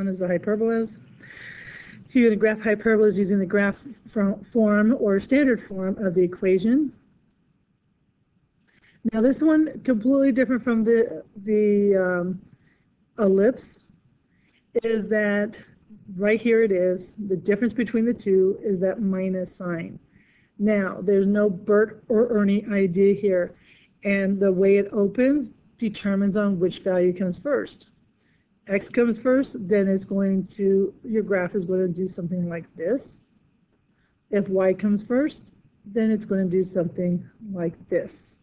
on as the hyperbolas. You're going to graph hyperbolas using the graph form or standard form of the equation. Now this one completely different from the ellipse is that right here it is. The difference between the two is that minus sign. Now there's no Bert or Ernie idea here, and the way it opens determines on which value comes first. X comes first, then it's going to, your graph is going to do something like this. If Y comes first, then it's going to do something like this.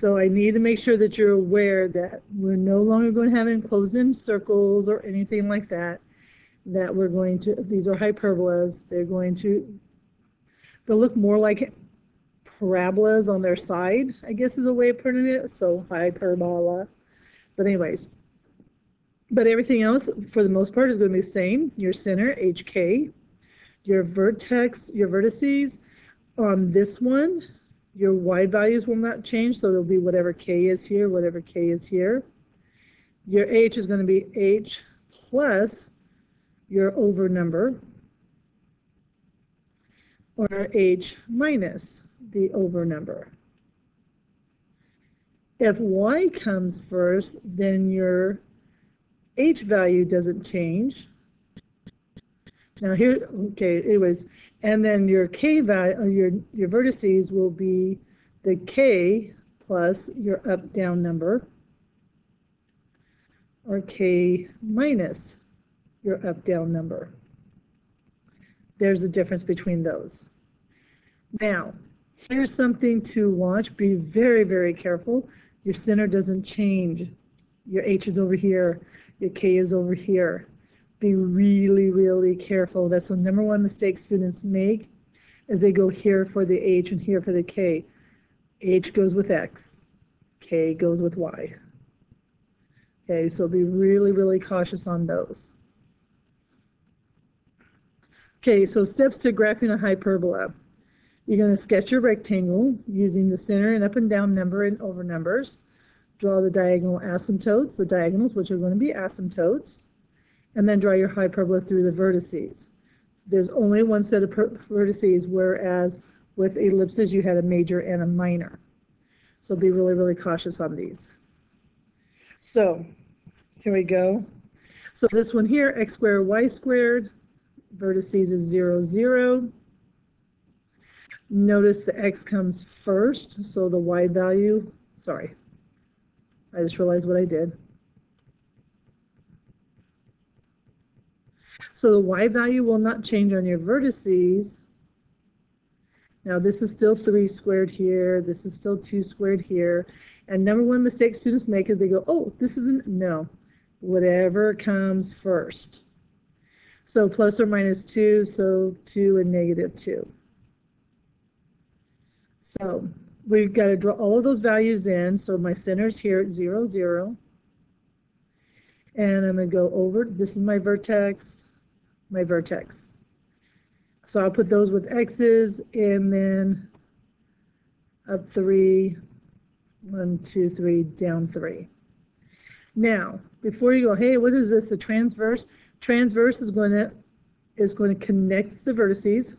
So I need to make sure that you're aware that we're no longer going to have enclosed-in circles or anything like that, that we're going to, these are hyperbolas, they'll look more like parabolas on their side, I guess is a way of putting it, so hyperbola. But anyways, but everything else, for the most part, is going to be the same. Your center, HK, your vertices on this one, your Y values will not change, so it'll be whatever K is here, whatever K is here. Your H is going to be H plus your over number, or H minus the over number. If Y comes first, then your H value doesn't change. Now here, okay, anyways, and then your K value, your vertices will be the K plus your up-down number, or K minus your up-down number. There's a difference between those. Now, here's something to watch. Be very, very careful. Your center doesn't change. Your H is over here. Your K is over here. Be really, really careful. That's the number one mistake students make, is they go here for the H and here for the K. H goes with X. K goes with Y. Okay, so be really, really cautious on those. Okay, so steps to graphing a hyperbola. You're going to sketch your rectangle using the center and up and down number and over numbers. Draw the diagonal asymptotes, the diagonals, which are going to be asymptotes, and then draw your hyperbola through the vertices. There's only one set of vertices, whereas with ellipses you had a major and a minor. So be really, really cautious on these. So here we go. So this one here, x squared, y squared, vertices is 0, 0. Notice the x comes first, so the y value, sorry, I just realized what I did. So the y value will not change on your vertices. Now this is still 3 squared here, this is still 2 squared here, and number one mistake students make is they go, oh, this isn't, no, whatever comes first. So plus or minus 2, so 2 and negative 2. So we've got to draw all of those values in. So my center's here at 0, 0. And I'm going to go over, this is my vertex. So I'll put those with x's and then up 3, 1, 2, 3, down 3. Now, before you go, hey, what is this? The transverse. Transverse is going to connect the vertices.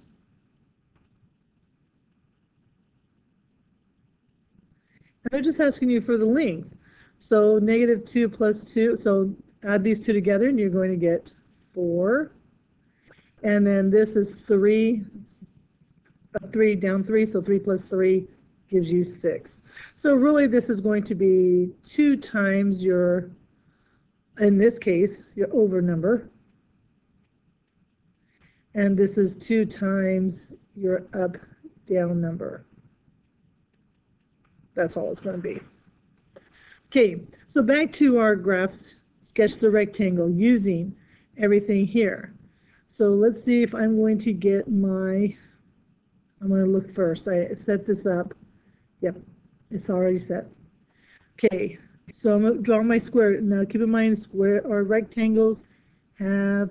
And they're just asking you for the length. So negative 2 plus 2, so add these two together and you're going to get 4. And then this is 3, up 3, down 3, so 3 plus 3 gives you 6. So really this is going to be 2 times your, in this case, your over number. And this is 2 times your up, down number. That's all it's going to be. Okay, so back to our graphs. Sketch the rectangle using everything here. So let's see if I'm going to get my, I'm going to look first. I set this up. Yep, it's already set. Okay, so I'm going to draw my square. Now keep in mind, square or rectangles have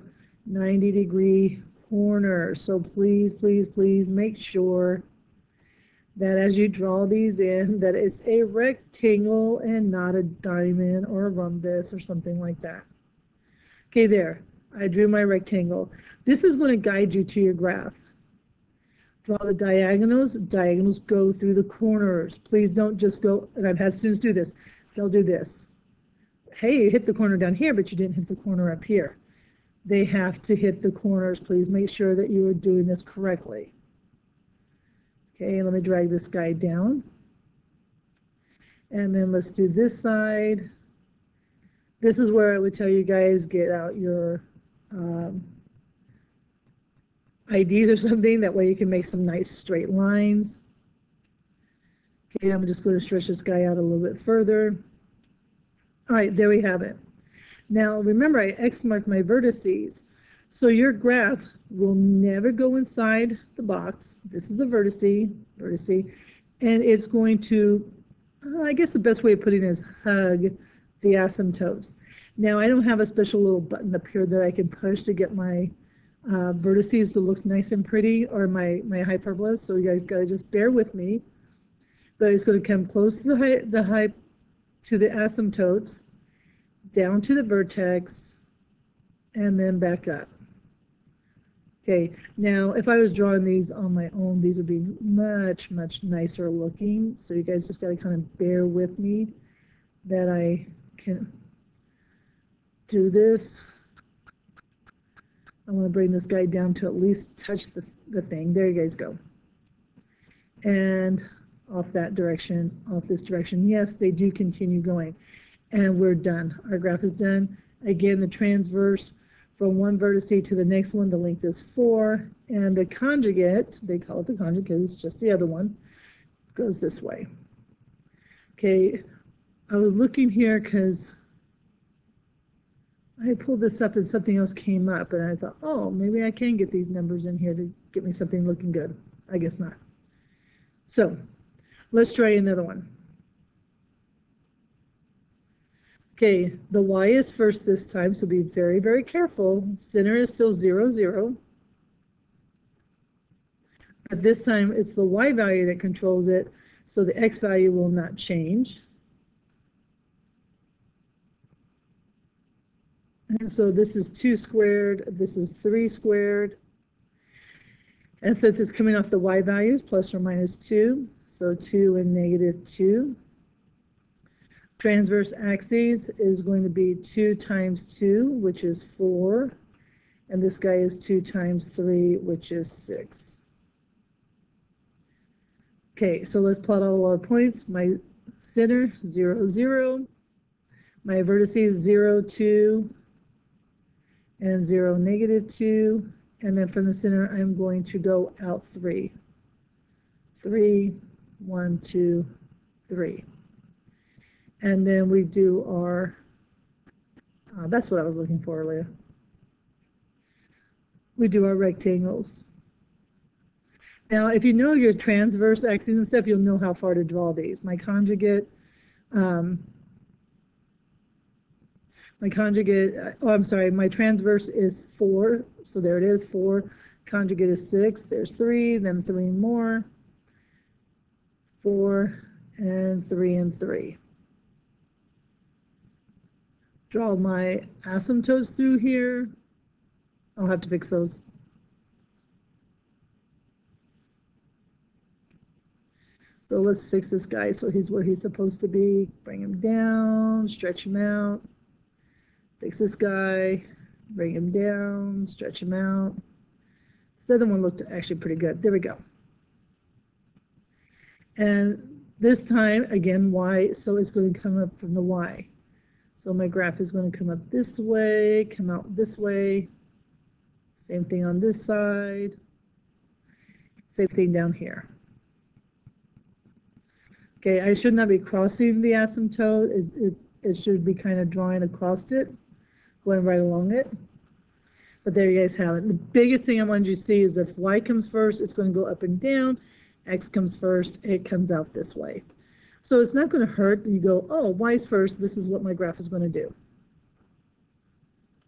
90-degree corners. So please, please, please make sure that as you draw these in, that it's a rectangle and not a diamond or a rhombus or something like that. Okay, there. I drew my rectangle. This is going to guide you to your graph. Draw the diagonals. Diagonals go through the corners. Please don't just go, and I've had students do this. They'll do this. Hey, you hit the corner down here, but you didn't hit the corner up here. They have to hit the corners. Please make sure that you are doing this correctly. Okay, let me drag this guy down. And then let's do this side. This is where I would tell you guys, get out your IDs or something. That way you can make some nice straight lines. Okay, I'm just going to stretch this guy out a little bit further. All right, there we have it. Now remember, I X marked my vertices. So your graph will never go inside the box. This is the vertice, and it's going to, I guess the best way of putting it is hug the asymptotes. Now I don't have a special little button up here that I can push to get my vertices to look nice and pretty, or my hyperbolas, so you guys gotta just bear with me. But it's going to come close to the asymptotes, down to the vertex, and then back up. Okay, now if I was drawing these on my own, these would be much, much nicer looking. So you guys just got to kind of bear with me that I can do this. I want to bring this guy down to at least touch the thing. There you guys go. And off that direction, off this direction. Yes, they do continue going. And we're done. Our graph is done. Again, the transverse from one vertex to the next one, the length is 4. And the conjugate, they call it the conjugate, it's just the other one, goes this way. Okay, I was looking here because I pulled this up and something else came up, and I thought, oh, maybe I can get these numbers in here to get me something looking good. I guess not. So let's try another one. Okay, the y is first this time, so be very, very careful. Center is still 0, 0. But this time it's the y value that controls it, so the x value will not change. And so this is 2 squared, this is 3 squared. And since it's coming off the y values, plus or minus 2, so 2 and negative 2. Transverse axes is going to be 2 times 2, which is 4. And this guy is 2 times 3, which is 6. Okay, so let's plot all our points. My center, 0, 0. My vertices, 0, 2, and 0, negative 2. And then from the center, I'm going to go out 3. 3, 1, 2, 3. And then we do our, that's what I was looking for earlier. We do our rectangles. Now, if you know your transverse axes and stuff, you'll know how far to draw these. My conjugate, my transverse is 4. So there it is, 4. Conjugate is 6. There's 3, then 3 more. 4, and 3, and 3. Draw my asymptotes through here. I'll have to fix those. So let's fix this guy so he's where he's supposed to be. Bring him down, stretch him out. Fix this guy, bring him down, stretch him out. This other one looked actually pretty good. There we go. And this time, again, y, so it's going to come up from the y. So my graph is going to come up this way, come out this way. Same thing on this side. Same thing down here. Okay, I should not be crossing the asymptote. It should be kind of drawing across it, going right along it. But there you guys have it. The biggest thing I wanted you to see is if y comes first, it's going to go up and down. X comes first, it comes out this way. So it's not going to hurt. You go, oh, y's first. This is what my graph is going to do.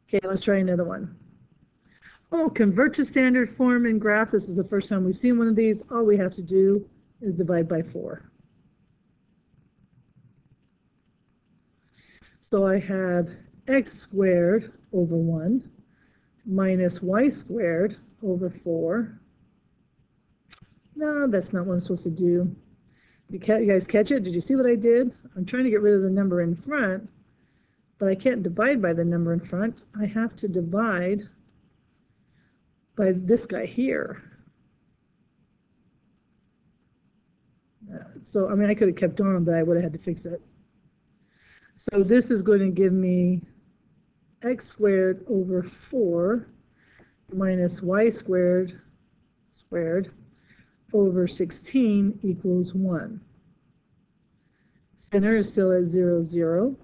Okay, let's try another one. Oh, convert to standard form in graph. This is the first time we've seen one of these. All we have to do is divide by 4. So I have x squared over 1 minus y squared over 4. No, that's not what I'm supposed to do. You guys catch it? Did you see what I did? I'm trying to get rid of the number in front, but I can't divide by the number in front. I have to divide by this guy here. So, I mean, I could have kept on, but I would have had to fix it. So this is going to give me x squared over 4 minus y squared over 16 equals 1. Center is still at 0, 0.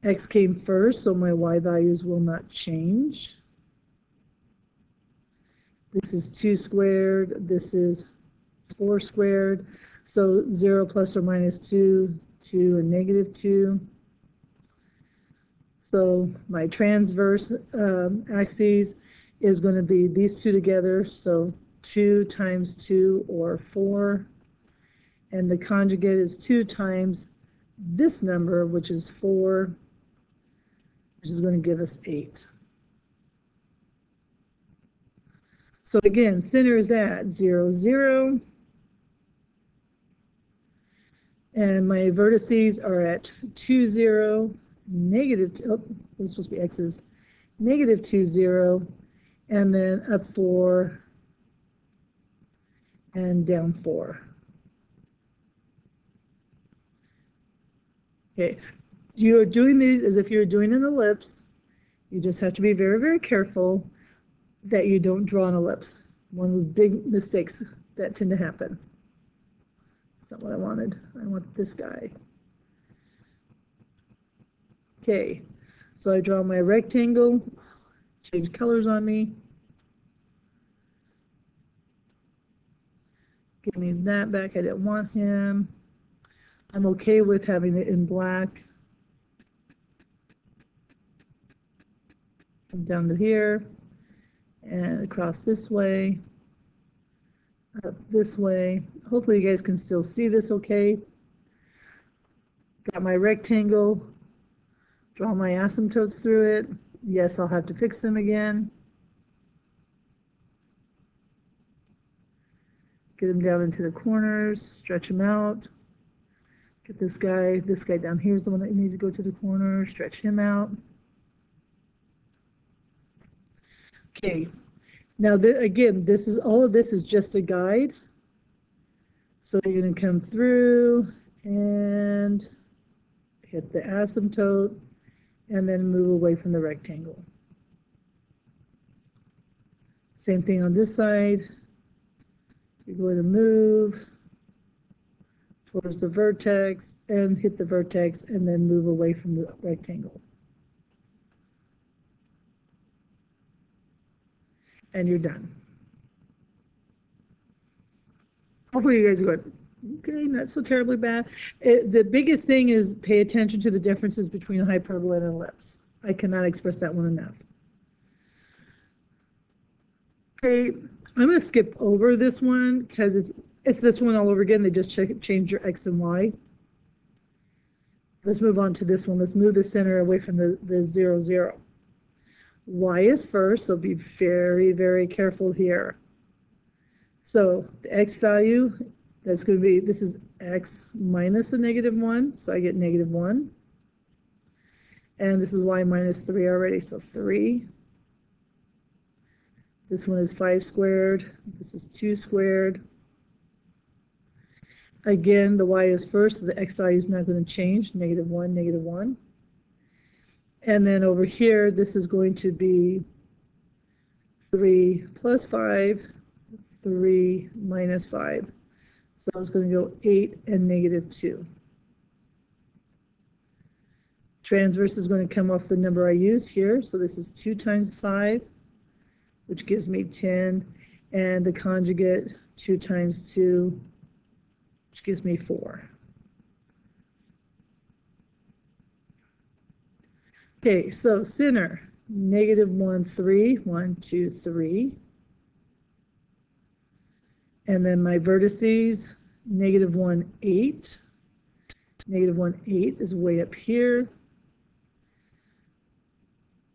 X came first, so my y values will not change. This is 2 squared, this is 4 squared. So 0 plus or minus 2, 2 and negative 2. So my transverse axes is going to be these two together. So 2 times 2 or 4. And the conjugate is 2 times this number, which is 4, which is going to give us 8. So again, center is at 0, 0. And my vertices are at 2, 0, negative, oh, this is supposed to be x's, negative 2, 0, and then up 4 and down 4. Okay, you're doing these as if you're doing an ellipse. You just have to be very, very careful that you don't draw an ellipse. One of the big mistakes that tend to happen. That's not what I wanted. I want this guy. Okay, so I draw my rectangle, change colors on me. Give me that back. I didn't want him. I'm okay with having it in black. Come down to here and across this way, up this way. Hopefully you guys can still see this okay. Got my rectangle, draw my asymptotes through it. Yes, I'll have to fix them again. Get them down into the corners, stretch them out. Get this guy down here is the one that needs to go to the corner, stretch him out. Okay, now again, all of this is just a guide. So you're going to come through and hit the asymptote and then move away from the rectangle. Same thing on this side. You're going to move towards the vertex and hit the vertex and then move away from the rectangle. And you're done. Hopefully you guys are good. Okay, not so terribly bad. The biggest thing is pay attention to the differences between a hyperbola and an ellipse. I cannot express that one enough. Okay, I'm going to skip over this one because it's this one all over again. They just change your x and y. Let's move on to this one. Let's move the center away from the 0, 0. Y is first, so be very, very careful here. So the x value, that's going to be, this is x minus the negative 1, so I get negative 1. And this is y minus 3 already, so 3. This one is 5 squared. This is 2 squared. Again, the y is first, so the x value is not going to change, negative 1, negative 1. And then over here, this is going to be 3 plus 5, 3 minus 5. So it's going to go 8 and negative 2. Transverse is going to come off the number I used here. So this is 2 times 5, which gives me 10. And the conjugate, 2 times 2, which gives me 4. Okay, so center, negative 1, 3, 1, 2, 3. And then my vertices, negative 1, 8. Negative 1, 8 is way up here.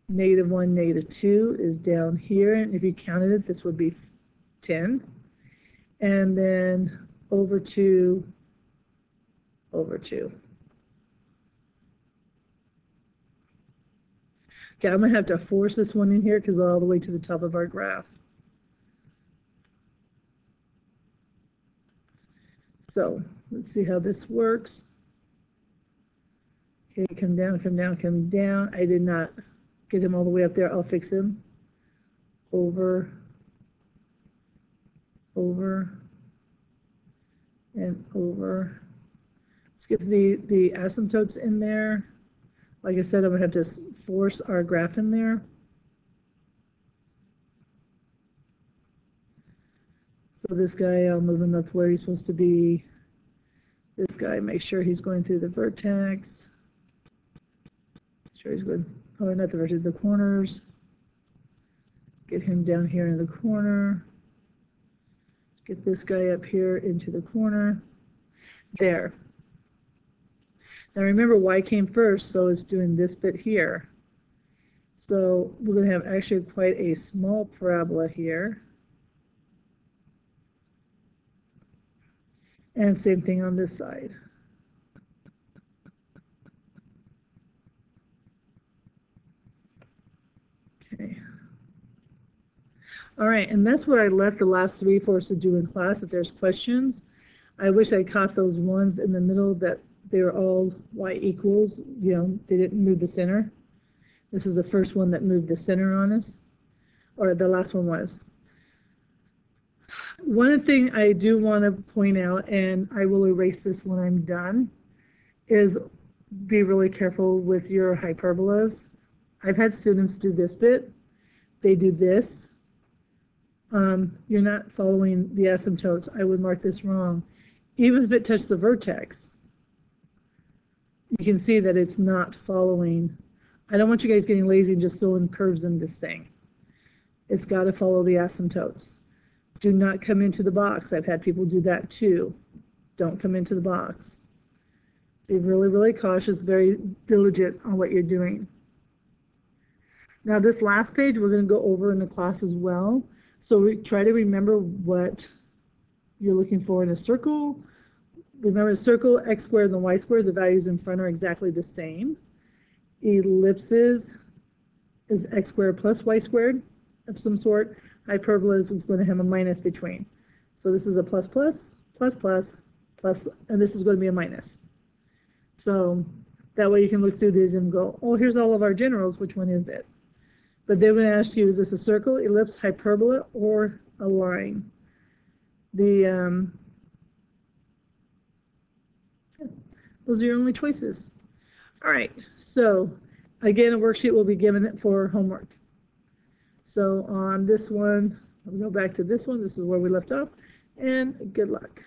-1, -2 is down here. And if you counted it, this would be 10. And then over 2, over 2. Okay, I'm going to have to force this one in here because we're all the way to the top of our graph. So let's see how this works. Okay, come down, come down, come down. I did not get him all the way up there. I'll fix him. Over, over, and over. Let's get the asymptotes in there. Like I said, I'm going to have to force our graph in there. So this guy, I'll move him up where he's supposed to be. This guy, make sure he's going through the vertex. Make sure he's going, oh, not the vertex, the corners. Get him down here in the corner. Get this guy up here into the corner. There. Now remember, y came first, so it's doing this bit here. So we're going to have actually quite a small parabola here. And same thing on this side. Okay. All right, and that's what I left the last 3 for us to do in class. If there's questions, I wish I caught those ones in the middle that they were all y equals, you know, they didn't move the center. This is the first one that moved the center on us, or the last one was. One thing I do want to point out, and I will erase this when I'm done, is be really careful with your hyperbolas. I've had students do this bit. They do this. You're not following the asymptotes. I would mark this wrong. Even if it touched the vertex, you can see that it's not following. I don't want you guys getting lazy and just throwing curves in this thing. It's got to follow the asymptotes. Do not come into the box. I've had people do that too. Don't come into the box. Be really, really cautious, very diligent on what you're doing. Now this last page we're going to go over in the class as well. So try to remember what you're looking for in a circle. Remember, a circle, x squared and y squared, the values in front are exactly the same. Ellipses is x squared plus y squared of some sort. Hyperbolas is going to have a minus between. So this is a plus, plus, plus, plus, plus, and this is going to be a minus. So that way you can look through these and go, oh, here's all of our generals. Which one is it? But they're going to ask you, is this a circle, ellipse, hyperbola, or a line? Those are your only choices. All right, so again, a worksheet will be given for homework. So on this one, I'll go back to this one. This is where we left off, and good luck.